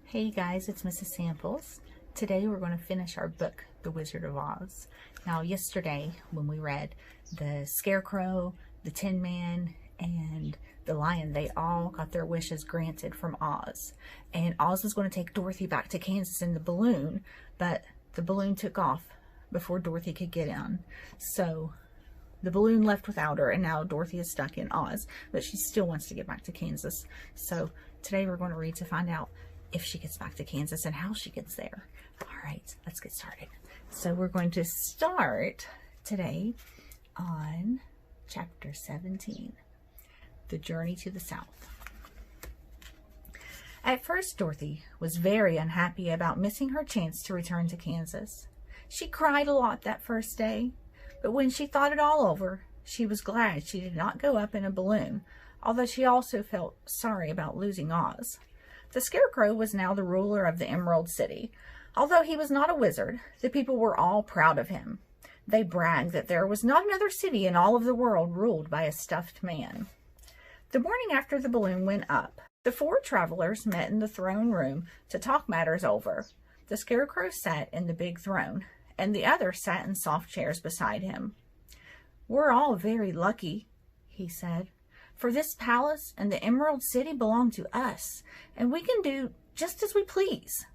Hey guys, it's Mrs. Samples. Today we're going to finish our book, The Wizard of Oz. Now yesterday when we read the Scarecrow, the Tin Man, and the Lion, they all got their wishes granted from Oz. And Oz was going to take Dorothy back to Kansas in the balloon, but the balloon took off before Dorothy could get in. So the balloon left without her, and now Dorothy is stuck in Oz, but she still wants to get back to Kansas. So today we're going to read to find out if she gets back to Kansas and how she gets there. All right, let's get started. So we're going to start today on chapter 17, The Journey to the South. At first, Dorothy was very unhappy about missing her chance to return to Kansas. She cried a lot that first day, but when she thought it all over, she was glad she did not go up in a balloon, although she also felt sorry about losing Oz. The Scarecrow was now the ruler of the Emerald City. Although he was not a wizard, the people were all proud of him. They bragged that there was not another city in all of the world ruled by a stuffed man. The morning after the balloon went up, the four travelers met in the throne room to talk matters over. The Scarecrow sat in the big throne, and the others sat in soft chairs beside him. "We're all very lucky," he said. "For this palace and the Emerald City belong to us, and we can do just as we please.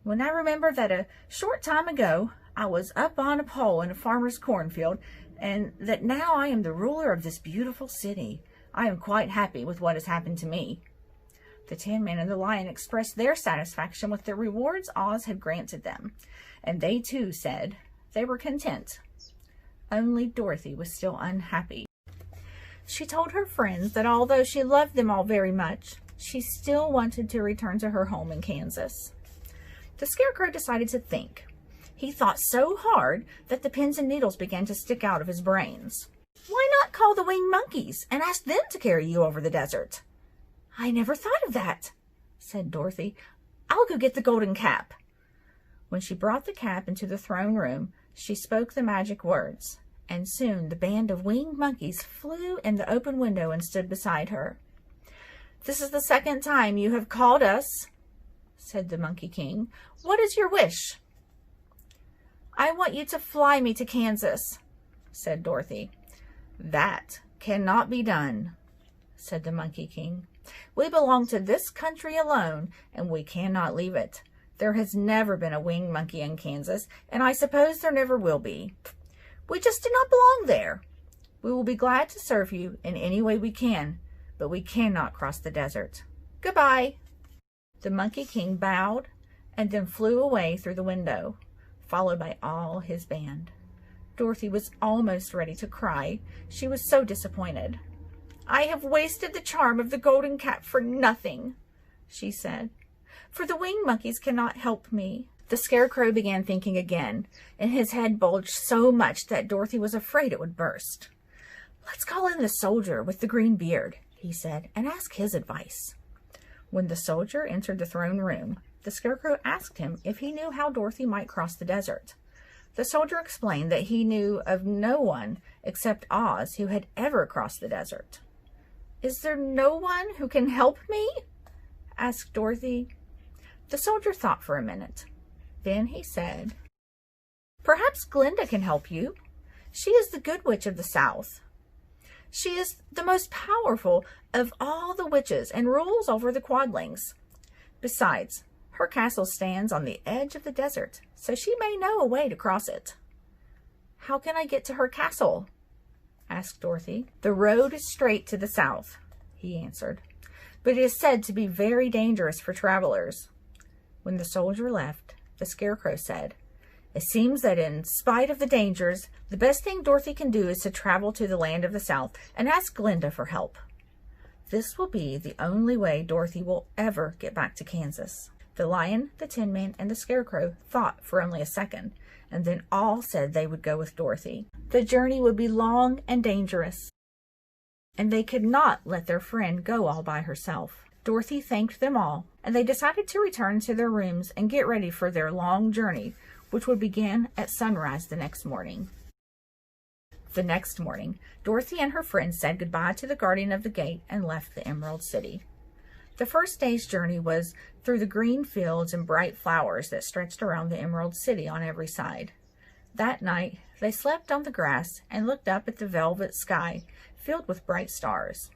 When I remember that a short time ago I was up on a pole in a farmer's cornfield, and that now I am the ruler of this beautiful city, I am quite happy with what has happened to me." The Tin Man and the Lion expressed their satisfaction with the rewards Oz had granted them, and they too said they were content. Only Dorothy was still unhappy. She told her friends that although she loved them all very much, she still wanted to return to her home in Kansas. The Scarecrow decided to think. He thought so hard that the pins and needles began to stick out of his brains. "Why not call the winged monkeys and ask them to carry you over the desert?" "I never thought of that," said Dorothy. "I'll go get the golden cap." When she brought the cap into the throne room, she spoke the magic words, and soon the band of winged monkeys flew in the open window and stood beside her. "This is the second time you have called us," said the Monkey King. "What is your wish?" "I want you to fly me to Kansas," said Dorothy. "That cannot be done," said the Monkey King. "We belong to this country alone, and we cannot leave it. There has never been a winged monkey in Kansas, and I suppose there never will be. We just do not belong there. We will be glad to serve you in any way we can, but we cannot cross the desert. Goodbye." The Monkey King bowed and then flew away through the window, followed by all his band. Dorothy was almost ready to cry. She was so disappointed. "I have wasted the charm of the golden cap for nothing," she said, "for the winged monkeys cannot help me." The Scarecrow began thinking again, and his head bulged so much that Dorothy was afraid it would burst. "Let's call in the soldier with the green beard," he said, "and ask his advice." When the soldier entered the throne room, the Scarecrow asked him if he knew how Dorothy might cross the desert. The soldier explained that he knew of no one except Oz who had ever crossed the desert. "Is there no one who can help me?" asked Dorothy. The soldier thought for a minute. Then he said, "Perhaps Glinda can help you. She is the good witch of the South. She is the most powerful of all the witches and rules over the Quadlings. Besides, her castle stands on the edge of the desert, so she may know a way to cross it." "How can I get to her castle?" asked Dorothy. "The road is straight to the south," he answered, "but it is said to be very dangerous for travelers." When the soldier left, the Scarecrow said, "It seems that in spite of the dangers, the best thing Dorothy can do is to travel to the land of the South and ask Glinda for help. This will be the only way Dorothy will ever get back to Kansas." The Lion, the Tin Man, and the Scarecrow thought for only a second, and then all said they would go with Dorothy. The journey would be long and dangerous, and they could not let their friend go all by herself. Dorothy thanked them all, and they decided to return to their rooms and get ready for their long journey, which would begin at sunrise the next morning. The next morning, Dorothy and her friends said goodbye to the guardian of the gate and left the Emerald City. The first day's journey was through the green fields and bright flowers that stretched around the Emerald City on every side. That night, they slept on the grass and looked up at the velvet sky filled with bright stars.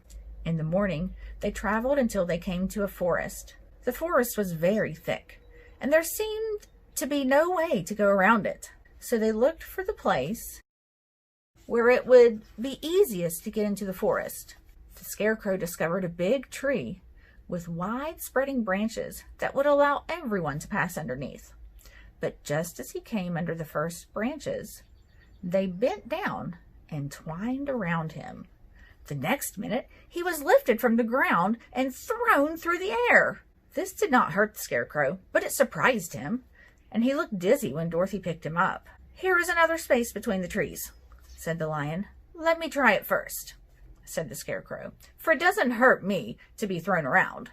In the morning, they traveled until they came to a forest. The forest was very thick, and there seemed to be no way to go around it. So they looked for the place where it would be easiest to get into the forest. The Scarecrow discovered a big tree with wide spreading branches that would allow everyone to pass underneath. But just as he came under the first branches, they bent down and twined around him. The next minute, he was lifted from the ground and thrown through the air. This did not hurt the Scarecrow, but it surprised him, and he looked dizzy when Dorothy picked him up. "Here is another space between the trees," said the Lion. "Let me try it first," said the Scarecrow, "for it doesn't hurt me to be thrown around."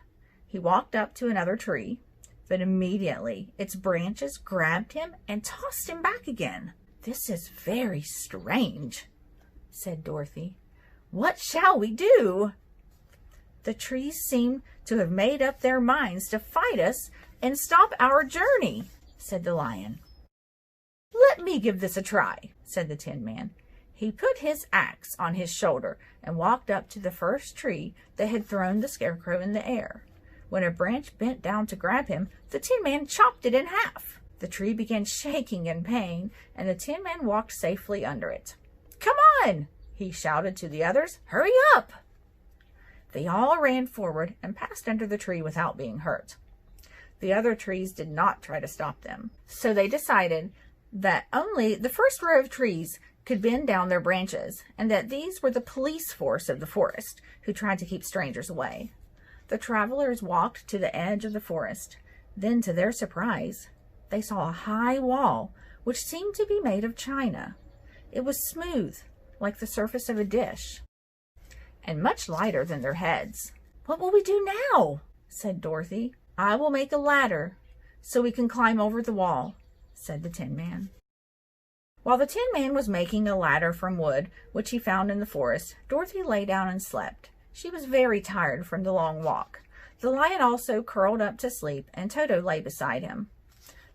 He walked up to another tree, but immediately its branches grabbed him and tossed him back again. "This is very strange," said Dorothy. "What shall we do?" "The trees seem to have made up their minds to fight us and stop our journey," said the Lion. "Let me give this a try," said the Tin Man. He put his axe on his shoulder and walked up to the first tree that had thrown the Scarecrow in the air. When a branch bent down to grab him, the Tin Man chopped it in half. The tree began shaking in pain, and the Tin Man walked safely under it. "Come on!" he shouted to the others. "Hurry up!" They all ran forward and passed under the tree without being hurt. The other trees did not try to stop them, so they decided that only the first row of trees could bend down their branches, and that these were the police force of the forest who tried to keep strangers away. The travelers walked to the edge of the forest. Then, to their surprise, they saw a high wall which seemed to be made of china. It was smooth, like the surface of a dish, and much lighter than their heads. "What will we do now?" said Dorothy. "I will make a ladder so we can climb over the wall," said the Tin Man. While the Tin Man was making a ladder from wood, which he found in the forest, Dorothy lay down and slept. She was very tired from the long walk. The Lion also curled up to sleep, and Toto lay beside him.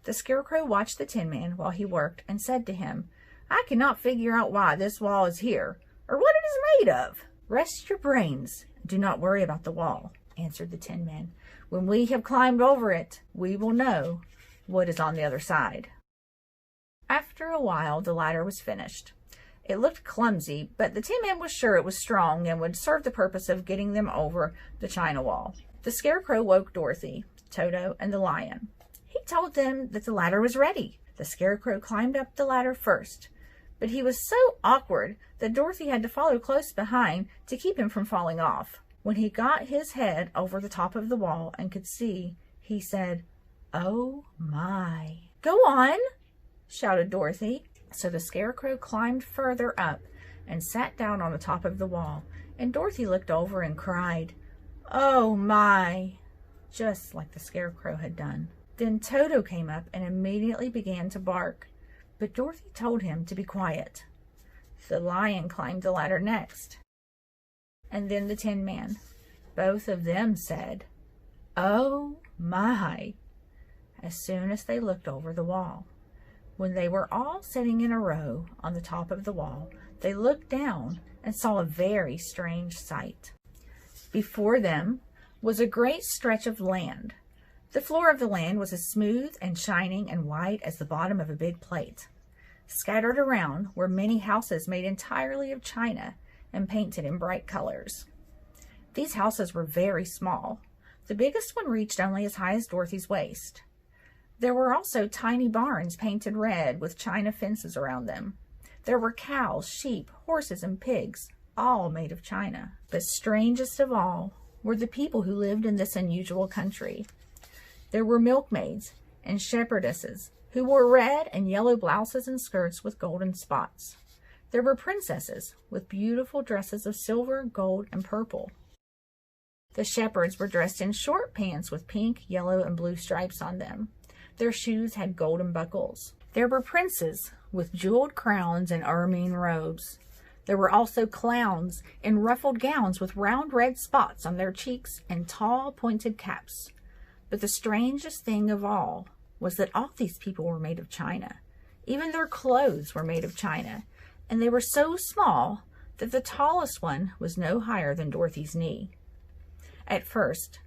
The Scarecrow watched the Tin Man while he worked and said to him, "I cannot figure out why this wall is here, or what it is made of." "Rest your brains. Do not worry about the wall," answered the Tin Man. "When we have climbed over it, we will know what is on the other side." After a while, the ladder was finished. It looked clumsy, but the Tin Man was sure it was strong and would serve the purpose of getting them over the china wall. The Scarecrow woke Dorothy, Toto, and the Lion. He told them that the ladder was ready. The Scarecrow climbed up the ladder first, but he was so awkward that Dorothy had to follow close behind to keep him from falling off. When he got his head over the top of the wall and could see, he said, "Oh my!" "Go on!" shouted Dorothy. So the Scarecrow climbed further up and sat down on the top of the wall, and Dorothy looked over and cried, "Oh my!" just like the Scarecrow had done. Then Toto came up and immediately began to bark, but Dorothy told him to be quiet. The Lion climbed the ladder next, and then the Tin Man. Both of them said, "Oh my!" as soon as they looked over the wall. When they were all sitting in a row on the top of the wall, they looked down and saw a very strange sight. Before them was a great stretch of land. The floor of the land was as smooth and shining and white as the bottom of a big plate. Scattered around were many houses made entirely of china and painted in bright colors. These houses were very small. The biggest one reached only as high as Dorothy's waist. There were also tiny barns painted red with china fences around them. There were cows, sheep, horses, and pigs, all made of china. But strangest of all were the people who lived in this unusual country. There were milkmaids and shepherdesses who wore red and yellow blouses and skirts with golden spots. There were princesses with beautiful dresses of silver, gold, and purple. The shepherds were dressed in short pants with pink, yellow, and blue stripes on them. Their shoes had golden buckles. There were princes with jeweled crowns and ermine robes. There were also clowns in ruffled gowns with round red spots on their cheeks and tall pointed caps. But the strangest thing of all was that all these people were made of china. Even their clothes were made of china, and they were so small that the tallest one was no higher than Dorothy's knee. At first,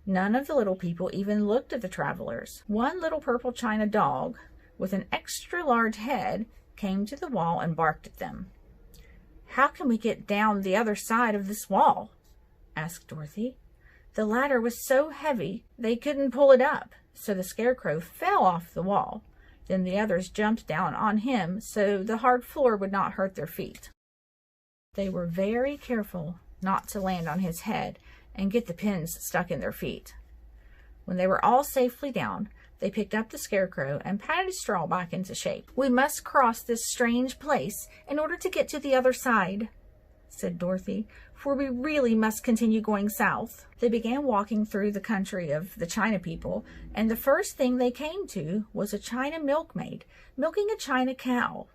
none of the little people even looked at the travelers. One little purple china dog with an extra large head came to the wall and barked at them. "How can we get down the other side of this wall?" asked Dorothy. The ladder was so heavy they couldn't pull it up, so the Scarecrow fell off the wall. Then the others jumped down on him so the hard floor would not hurt their feet. They were very careful not to land on his head and get the pins stuck in their feet. When they were all safely down, they picked up the Scarecrow and patted his straw back into shape. "We must cross this strange place in order to get to the other side," said Dorothy, "for we really must continue going south." They began walking through the country of the China people, and the first thing they came to was a China milkmaid milking a China cow.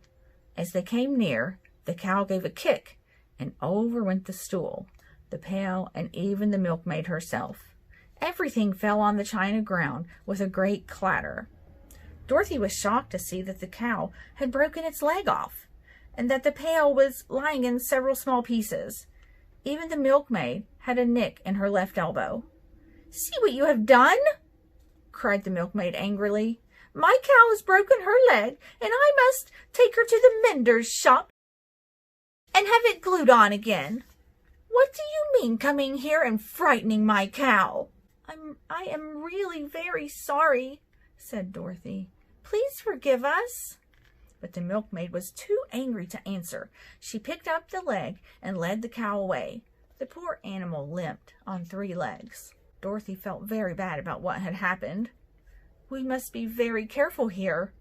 As they came near, the cow gave a kick, and over went the stool, the pail, and even the milkmaid herself. Everything fell on the china ground with a great clatter. Dorothy was shocked to see that the cow had broken its leg off, and that the pail was lying in several small pieces. Even the milkmaid had a nick in her left elbow. "See what you have done!" cried the milkmaid angrily. "My cow has broken her leg, and I must take her to the mender's shop and have it glued on again. What do you mean coming here and frightening my cow?" I am really very sorry," said Dorothy. "Please forgive us." But the milkmaid was too angry to answer. She picked up the leg and led the cow away. The poor animal limped on 3 legs. Dorothy felt very bad about what had happened. "We must be very careful here,"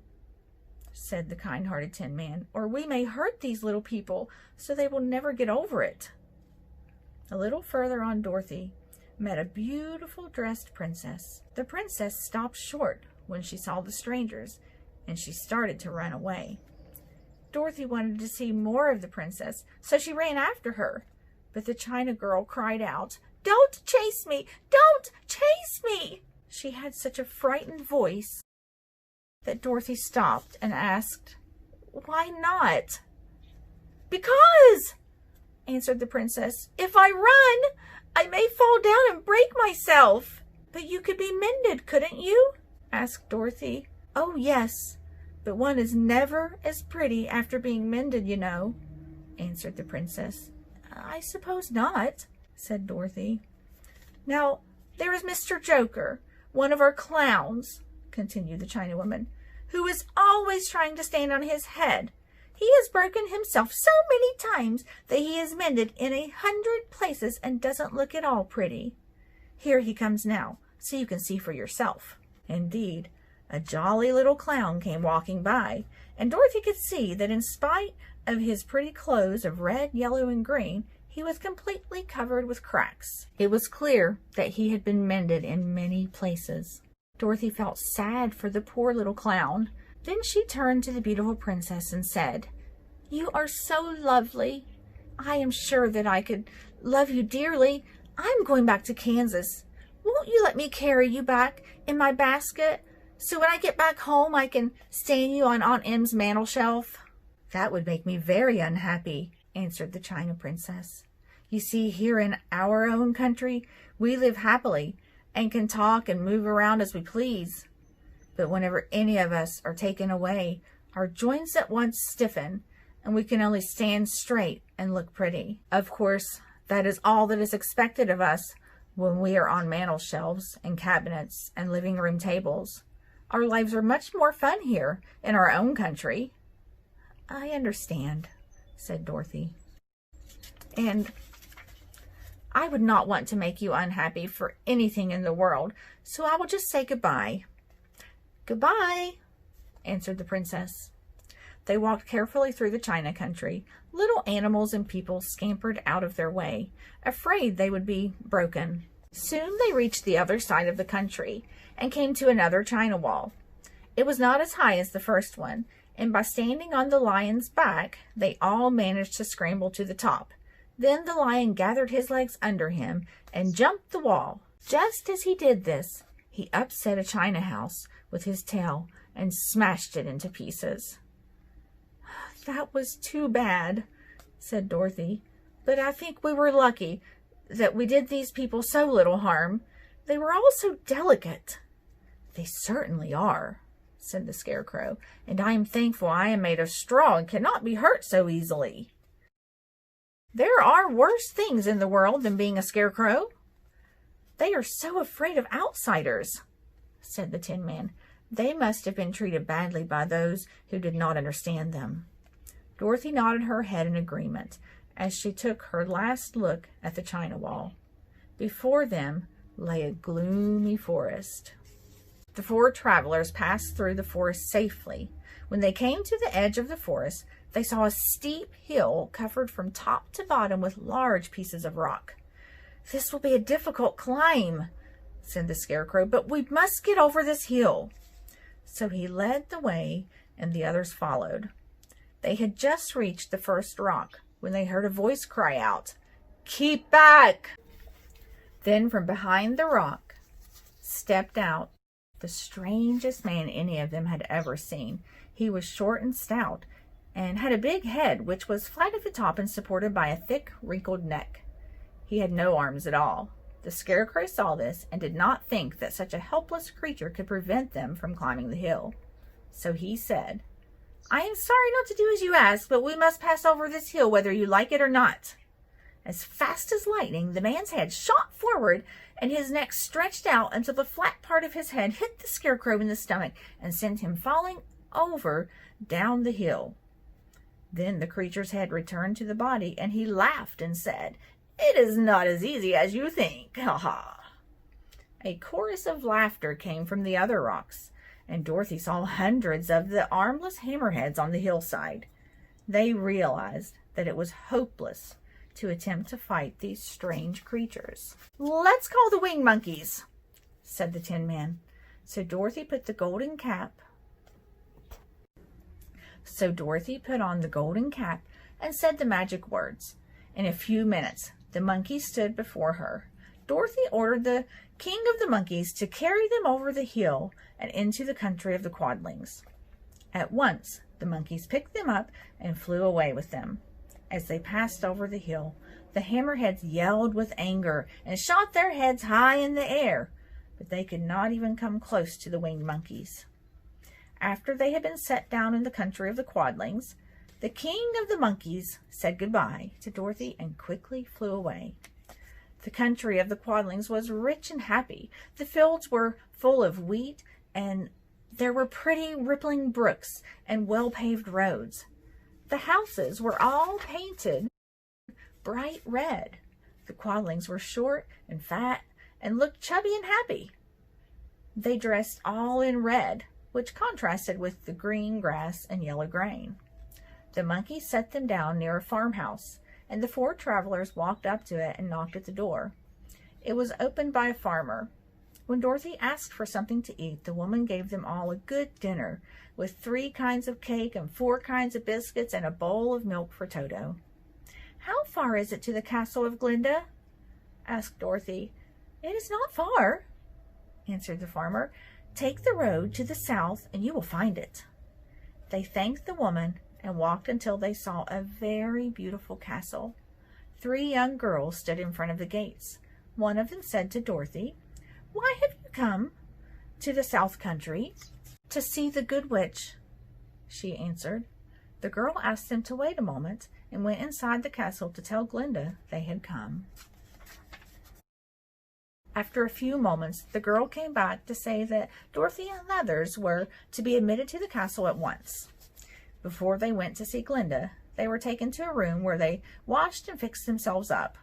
said the kind-hearted Tin Man, "or we may hurt these little people so they will never get over it." A little further on, Dorothy met a beautiful dressed princess. The princess stopped short when she saw the strangers, and she started to run away. Dorothy wanted to see more of the princess, so she ran after her. But the China girl cried out, "Don't chase me! Don't chase me!" She had such a frightened voice that Dorothy stopped and asked, "Why not?" "Because," answered the princess, "if I run, I may fall down and break myself." "But you could be mended, couldn't you?" asked Dorothy. "Oh, yes, but one is never as pretty after being mended, you know," answered the princess. "I suppose not," said Dorothy. "Now, there is Mr. Joker, one of our clowns," continued the China woman, "who is always trying to stand on his head. He has broken himself so many times that he is mended in 100 places and doesn't look at all pretty. Here he comes now, so you can see for yourself." Indeed, a jolly little clown came walking by, and Dorothy could see that in spite of his pretty clothes of red, yellow, and green, he was completely covered with cracks. It was clear that he had been mended in many places. Dorothy felt sad for the poor little clown. Then she turned to the beautiful princess and said, "You are so lovely. I am sure that I could love you dearly. I'm going back to Kansas. Won't you let me carry you back in my basket so when I get back home I can stand you on Aunt Em's mantel shelf?" "That would make me very unhappy," answered the China princess. "You see, here in our own country, we live happily and can talk and move around as we please. But whenever any of us are taken away, our joints at once stiffen, and we can only stand straight and look pretty. Of course, that is all that is expected of us when we are on mantel shelves and cabinets and living room tables. Our lives are much more fun here in our own country." "I understand," said Dorothy. "And I would not want to make you unhappy for anything in the world, so I will just say goodbye." "Goodbye," answered the princess. They walked carefully through the China country. Little animals and people scampered out of their way, afraid they would be broken. Soon they reached the other side of the country and came to another China wall. It was not as high as the first one, and by standing on the lion's back, they all managed to scramble to the top. Then the lion gathered his legs under him and jumped the wall. Just as he did this, he upset a china house with his tail and smashed it into pieces. "That was too bad," said Dorothy, "but I think we were lucky that we did these people so little harm. They were all so delicate." "They certainly are," said the Scarecrow, "and I am thankful I am made of straw and cannot be hurt so easily." "There are worse things in the world than being a scarecrow. They are so afraid of outsiders," said the Tin Man. "They must have been treated badly by those who did not understand them." Dorothy nodded her head in agreement as she took her last look at the china wall. Before them lay a gloomy forest. The four travelers passed through the forest safely. When they came to the edge of the forest, they saw a steep hill covered from top to bottom with large pieces of rock. "This will be a difficult climb," said the Scarecrow, "but we must get over this hill." So he led the way and the others followed. They had just reached the first rock when they heard a voice cry out, "Keep back!" Then from behind the rock stepped out the strangest man any of them had ever seen. He was short and stout and had a big head which was flat at the top and supported by a thick, wrinkled neck. He had no arms at all. The Scarecrow saw this and did not think that such a helpless creature could prevent them from climbing the hill. So he said, "I am sorry not to do as you ask, but we must pass over this hill whether you like it or not." As fast as lightning, the man's head shot forward and his neck stretched out until the flat part of his head hit the Scarecrow in the stomach and sent him falling over down the hill. Then the creature's head returned to the body and he laughed and said, "It is not as easy as you think, ha ha." A chorus of laughter came from the other rocks, and Dorothy saw hundreds of the armless hammerheads on the hillside. They realized that it was hopeless to attempt to fight these strange creatures. "Let's call the winged monkeys," said the Tin Man. So Dorothy put on the golden cap and said the magic words. In a few minutes, the monkeys stood before her. Dorothy ordered the king of the monkeys to carry them over the hill and into the country of the Quadlings. At once, the monkeys picked them up and flew away with them. As they passed over the hill, the hammerheads yelled with anger and shot their heads high in the air, but they could not even come close to the winged monkeys. After they had been set down in the country of the Quadlings, the king of the monkeys said goodbye to Dorothy and quickly flew away. The country of the Quadlings was rich and happy. The fields were full of wheat, and there were pretty rippling brooks and well-paved roads. The houses were all painted bright red. The Quadlings were short and fat and looked chubby and happy. They dressed all in red, which contrasted with the green grass and yellow grain. The monkeys set them down near a farmhouse, and the four travelers walked up to it and knocked at the door. It was opened by a farmer. When Dorothy asked for something to eat, the woman gave them all a good dinner, with 3 kinds of cake and 4 kinds of biscuits and a bowl of milk for Toto. "How far is it to the castle of Glinda?" asked Dorothy. "It is not far," answered the farmer. "Take the road to the south and you will find it." They thanked the woman and walked until they saw a very beautiful castle. 3 young girls stood in front of the gates. One of them said to Dorothy, "Why have you come to the South Country?" "To see the Good Witch," she answered. The girl asked them to wait a moment and went inside the castle to tell Glinda they had come. After a few moments, the girl came back to say that Dorothy and others were to be admitted to the castle at once. Before they went to see Glinda, they were taken to a room where they washed and fixed themselves up.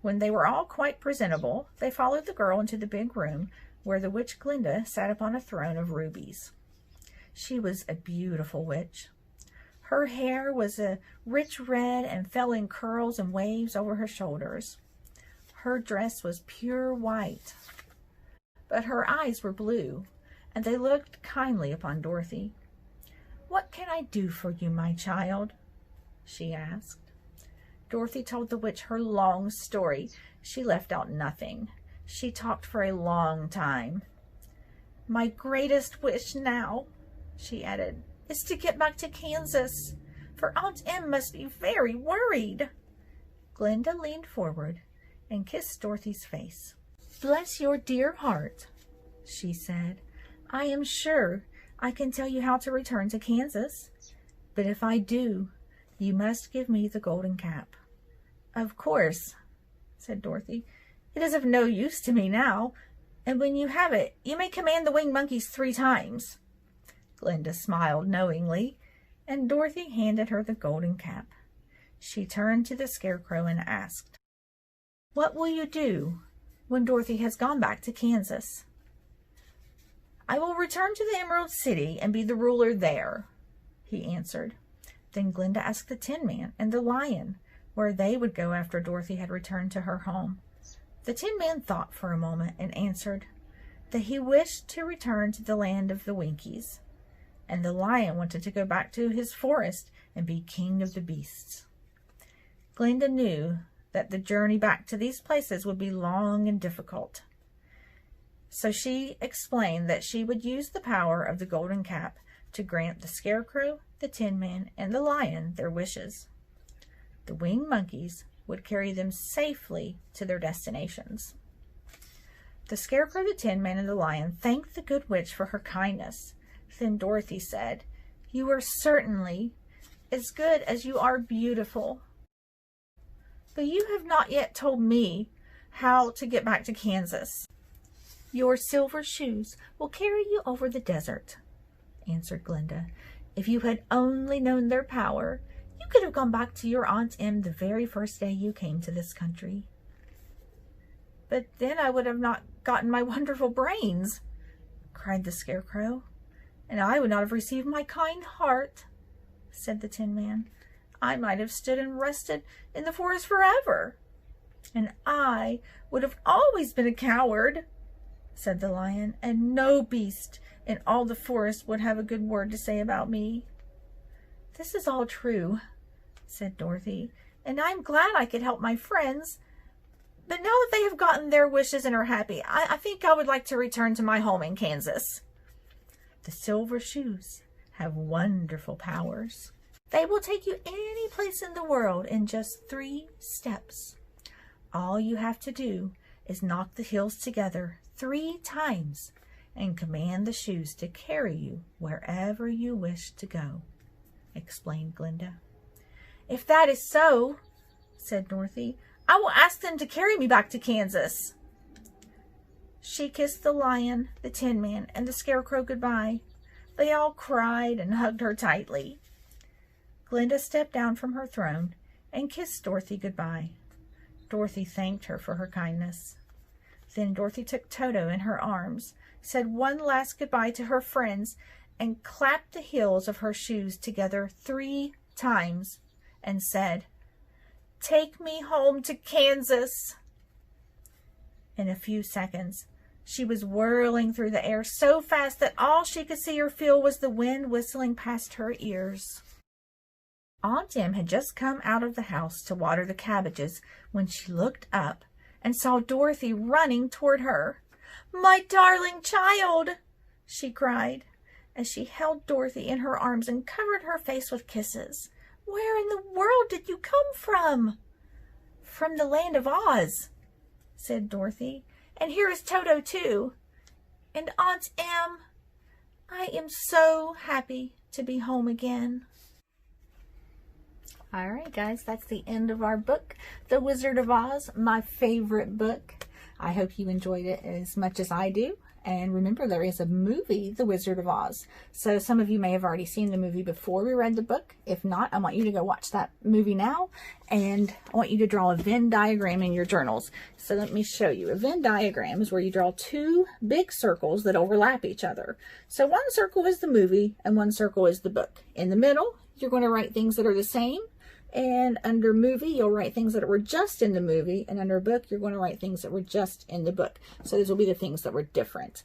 When they were all quite presentable, they followed the girl into the big room where the witch Glinda sat upon a throne of rubies. She was a beautiful witch. Her hair was a rich red and fell in curls and waves over her shoulders. Her dress was pure white, but her eyes were blue, and they looked kindly upon Dorothy. "What can I do for you, my child?" she asked. Dorothy told the witch her long story. She left out nothing. She talked for a long time. "My greatest wish now," she added, "is to get back to Kansas, for Aunt Em must be very worried." Glinda leaned forward and kissed Dorothy's face. "Bless your dear heart," she said. "I am sure I can tell you how to return to Kansas, but if I do, you must give me the golden cap." "Of course," said Dorothy. "It is of no use to me now, and when you have it, you may command the winged monkeys 3 times. Glinda smiled knowingly, and Dorothy handed her the golden cap. She turned to the Scarecrow and asked, "What will you do when Dorothy has gone back to Kansas?" "I will return to the Emerald City and be the ruler there," he answered. Then Glinda asked the Tin Man and the Lion where they would go after Dorothy had returned to her home. The Tin Man thought for a moment and answered that he wished to return to the land of the Winkies, and the Lion wanted to go back to his forest and be king of the beasts. Glinda knew that the journey back to these places would be long and difficult, so she explained that she would use the power of the golden cap to grant the Scarecrow, the Tin Man, and the Lion their wishes. The winged monkeys would carry them safely to their destinations. The Scarecrow, the Tin Man, and the Lion thanked the Good Witch for her kindness. Then Dorothy said, "You are certainly as good as you are beautiful. But you have not yet told me how to get back to Kansas." "Your silver shoes will carry you over the desert," answered Glinda. "If you had only known their power, you could have gone back to your Aunt Em the very first day you came to this country." "But then I would have not gotten my wonderful brains," cried the Scarecrow. "And I would not have received my kind heart," said the Tin Man. "I might have stood and rested in the forest forever." "And I would have always been a coward," said the Lion, "and no beast in all the forest would have a good word to say about me." "This is all true," said Dorothy, "and I'm glad I could help my friends. But now that they have gotten their wishes and are happy, I think I would like to return to my home in Kansas. The silver shoes have wonderful powers. They will take you any place in the world in just 3 steps. All you have to do is knock the heels together 3 times and command the shoes to carry you wherever you wish to go," explained Glinda. "If that is so," said Dorothy, "I will ask them to carry me back to Kansas." She kissed the Lion, the Tin Man, and the Scarecrow goodbye. They all cried and hugged her tightly. Glinda stepped down from her throne and kissed Dorothy goodbye. Dorothy thanked her for her kindness. Then Dorothy took Toto in her arms, said one last goodbye to her friends, and clapped the heels of her shoes together 3 times and said, "Take me home to Kansas." In a few seconds, she was whirling through the air so fast that all she could see or feel was the wind whistling past her ears. Aunt Em had just come out of the house to water the cabbages when she looked up and saw Dorothy running toward her. "My darling child!" she cried, as she held Dorothy in her arms and covered her face with kisses. "Where in the world did you come from?" "From the land of Oz," said Dorothy. "And here is Toto too. And Aunt Em, I am so happy to be home again." All right, guys, that's the end of our book, The Wizard of Oz, my favorite book. I hope you enjoyed it as much as I do. And remember, there is a movie, The Wizard of Oz. So some of you may have already seen the movie before we read the book. If not, I want you to go watch that movie now. And I want you to draw a Venn diagram in your journals. So let me show you. A Venn diagram is where you draw 2 big circles that overlap each other. So one circle is the movie and one circle is the book. In the middle, you're going to write things that are the same. And under movie, you'll write things that were just in the movie. And under book, you're going to write things that were just in the book. So these will be the things that were different.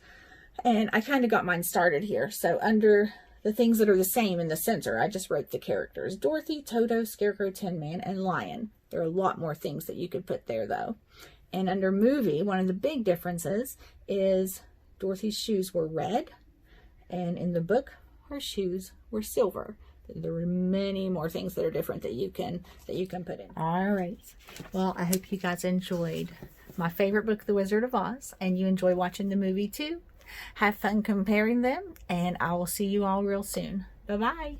And I kind of got mine started here. So under the things that are the same in the center. I just wrote the characters. Dorothy, Toto, Scarecrow, Tin Man, and Lion. There are a lot more things that you could put there, though. And under movie, one of the big differences is Dorothy's shoes were red, and in the book, her shoes were silver. There are many more things that are different that you can put in. All right. Well, I hope you guys enjoyed my favorite book, The Wizard of Oz, and you enjoy watching the movie too. Have fun comparing them, and I will see you all real soon. Bye-bye.